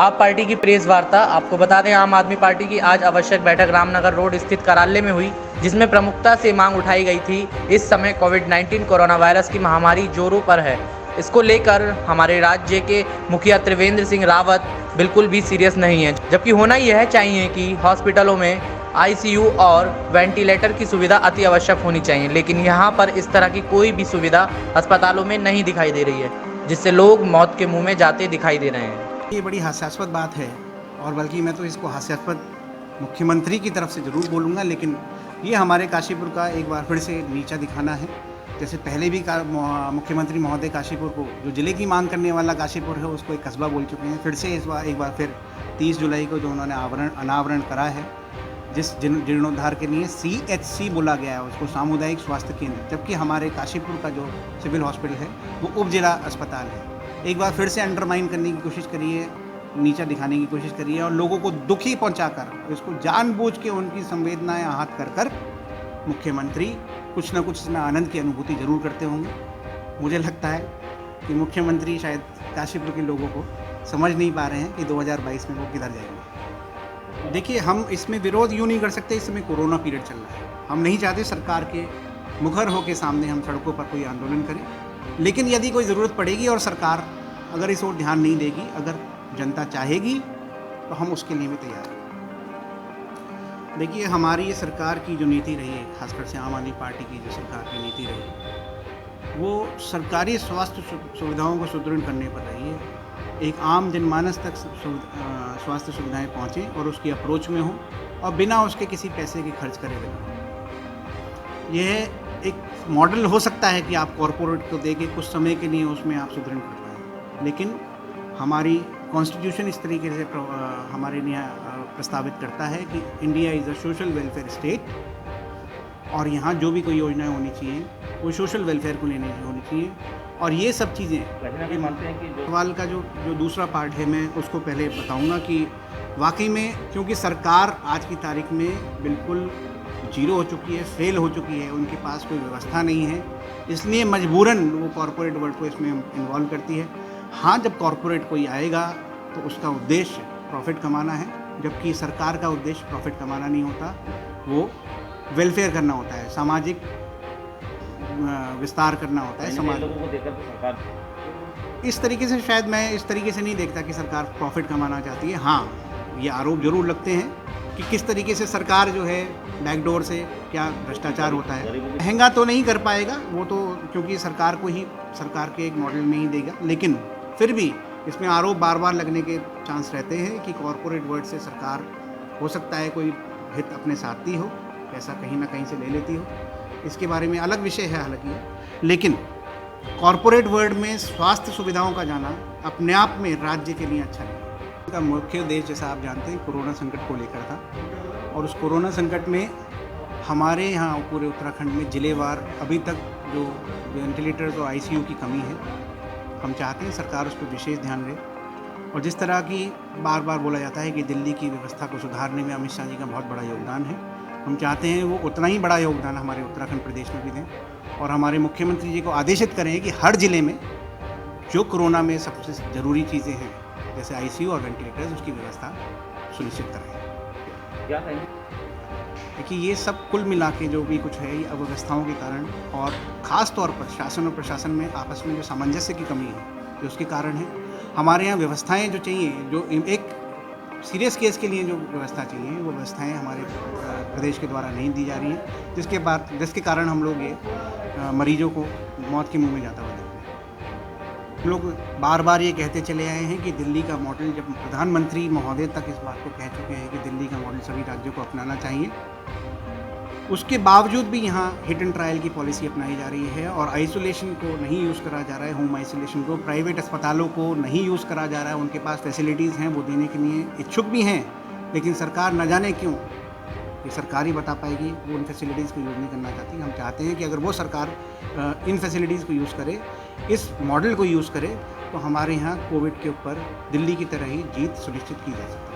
आप पार्टी की प्रेस वार्ता। आपको बता दें, आम आदमी पार्टी की आज आवश्यक बैठक रामनगर रोड स्थित कार्यालय में हुई, जिसमें प्रमुखता से मांग उठाई गई थी। इस समय कोविड-19 कोरोना वायरस की महामारी जोरों पर है। इसको लेकर हमारे राज्य के मुखिया त्रिवेंद्र सिंह रावत बिल्कुल भी सीरियस नहीं है, जबकि होना यह चाहिए कि हॉस्पिटलों में आईसीयू और वेंटिलेटर की सुविधा अति आवश्यक होनी चाहिए, लेकिन यहाँ पर इस तरह की कोई भी सुविधा अस्पतालों में नहीं दिखाई दे रही है, जिससे लोग मौत के मुंह में जाते दिखाई दे रहे हैं। ये बड़ी हास्यास्पद बात है और बल्कि मैं तो इसको हास्यास्पद मुख्यमंत्री की तरफ से ज़रूर बोलूँगा, लेकिन ये हमारे काशीपुर का एक बार फिर से नीचा दिखाना है। जैसे पहले भी मुख्यमंत्री महोदय काशीपुर को, जो ज़िले की मांग करने वाला काशीपुर है, उसको एक कस्बा बोल चुके हैं। फिर से एक बार फिर 30 जुलाई को जो उन्होंने अनावरण करा है, जिस जीर्णोद्धार के लिए CHC बोला गया है, उसको सामुदायिक स्वास्थ्य केंद्र, जबकि हमारे काशीपुर का जो सिविल हॉस्पिटल है वो उप जिला अस्पताल है। एक बार फिर से अंडरमाइन करने की कोशिश करी है, नीचा दिखाने की कोशिश करी है और लोगों को दुखी पहुंचाकर, इसको जानबूझ के उनकी संवेदनाएं आहत कर मुख्यमंत्री कुछ ना कुछ इसमें आनंद की अनुभूति जरूर करते होंगे। मुझे लगता है कि मुख्यमंत्री शायद काशीपुर के लोगों को समझ नहीं पा रहे हैं कि 2022 में वो किधर जाएंगे। देखिए, हम इसमें विरोध यूँ नहीं कर सकते, इस समय कोरोना पीरियड चल रहा है। हम नहीं चाहते सरकार के मुखर होकर सामने हम सड़कों पर कोई आंदोलन करें, लेकिन यदि कोई ज़रूरत पड़ेगी और सरकार अगर इस ओर ध्यान नहीं देगी, अगर जनता चाहेगी, तो हम उसके लिए भी तैयार हैं। देखिए, हमारी सरकार की जो नीति रही है, खासकर से आम आदमी पार्टी की जो सरकार की नीति रही, वो सरकारी स्वास्थ्य सुविधाओं को सुदृढ़ करने पर रही है। एक आम जनमानस तक स्वास्थ्य सुविधाएं पहुँचें और उसकी अप्रोच में हो और बिना उसके किसी पैसे के खर्च करे बिना। यह एक मॉडल हो सकता है कि आप कॉरपोरेट को देके कुछ समय के लिए उसमें आप सुदृढ़ कर पाएँ, लेकिन हमारी कॉन्स्टिट्यूशन इस तरीके से हमारे यहाँ प्रस्तावित करता है कि India is a social welfare state, और यहाँ जो भी कोई योजनाएं होनी चाहिए वो सोशल वेलफेयर को लेने होनी चाहिए। और ये सब चीज़ें मानते हैं कि सवाल का जो दूसरा पार्ट है, मैं उसको पहले बताऊँगा कि वाकई में, क्योंकि सरकार आज की तारीख में बिल्कुल जीरो हो चुकी है, फेल हो चुकी है, उनके पास कोई व्यवस्था नहीं है, इसलिए मजबूरन वो कॉरपोरेट वर्ल्ड को इसमें इन्वॉल्व करती है। हाँ, जब कॉरपोरेट कोई आएगा तो उसका उद्देश्य प्रॉफिट कमाना है, जबकि सरकार का उद्देश्य प्रॉफिट कमाना नहीं होता, वो वेलफेयर करना होता है, सामाजिक विस्तार करना होता है समाज लोगों को देखकर। तो सरकार इस तरीके से, शायद मैं इस तरीके से नहीं देखता कि सरकार प्रॉफिट कमाना चाहती है। हाँ, ये आरोप जरूर लगते हैं कि किस तरीके से सरकार जो है बैकडोर से क्या भ्रष्टाचार होता है। महंगा तो नहीं कर पाएगा वो तो, क्योंकि सरकार को ही सरकार के एक मॉडल में ही देगा, लेकिन फिर भी इसमें आरोप बार बार लगने के चांस रहते हैं कि कॉरपोरेट वर्ल्ड से सरकार, हो सकता है कोई हित अपने साथी हो, पैसा कहीं ना कहीं से ले लेती हो। इसके बारे में अलग विषय है हालांकि, लेकिन कॉरपोरेट वर्ल्ड में स्वास्थ्य सुविधाओं का जाना अपने आप में राज्य के लिए अच्छा नहीं। इसका मुख्य उद्देश्य, जैसा आप जानते हैं, कोरोना संकट को लेकर था, और उस कोरोना संकट में हमारे यहाँ पूरे उत्तराखंड में जिलेवार अभी तक जो वेंटिलेटर्स और आईसीयू की कमी है, हम चाहते हैं सरकार उस पर विशेष ध्यान दे। और जिस तरह की बार बार बोला जाता है कि दिल्ली की व्यवस्था को सुधारने में अमित शाह जी का बहुत बड़ा योगदान है, हम चाहते हैं वो उतना ही बड़ा योगदान हमारे उत्तराखंड प्रदेश में भी दें, और हमारे मुख्यमंत्री जी को आदेशित करें कि हर ज़िले में जो कोरोना में सबसे ज़रूरी चीज़ें हैं, जैसे आईसीयू और वेंटिलेटर्स, उसकी व्यवस्था सुनिश्चित करें। क्या कहेंगे? देखिए, ये सब कुल मिला के जो भी कुछ है, ये अव्यवस्थाओं के कारण और ख़ास तौर पर शासन और प्रशासन में आपस में जो सामंजस्य की कमी है, जो उसके कारण है। हमारे यहाँ व्यवस्थाएं जो चाहिए, जो एक सीरियस केस के लिए जो व्यवस्था चाहिए, वो व्यवस्थाएं हमारे प्रदेश के द्वारा नहीं दी जा रही हैं, जिसके कारण हम लोग ये मरीजों को मौत के मुंह में जाता हुआ देखते हैं। हम लोग बार बार ये कहते चले आए हैं कि दिल्ली का मॉडल, जब प्रधानमंत्री महोदय तक इस बात को कह चुके हैं कि दिल्ली का मॉडल सभी राज्यों को अपनाना चाहिए, उसके बावजूद भी यहाँ हिट एंड ट्रायल की पॉलिसी अपनाई जा रही है और आइसोलेशन को नहीं यूज़ करा जा रहा है, होम आइसोलेशन को, प्राइवेट अस्पतालों को नहीं यूज़ करा जा रहा है। उनके पास फैसिलिटीज़ हैं, वो देने के लिए इच्छुक भी हैं, लेकिन सरकार न जाने क्यों, ये सरकार ही बता पाएगी, वो उन फैसिलिटीज़ को यूज़ नहीं करना चाहती। हम चाहते हैं कि अगर वो सरकार इन फैसिलिटीज़ को यूज़ करे, इस मॉडल को यूज़ करे, तो हमारे यहाँ कोविड के ऊपर दिल्ली की तरह ही जीत सुनिश्चित की जा सकती है।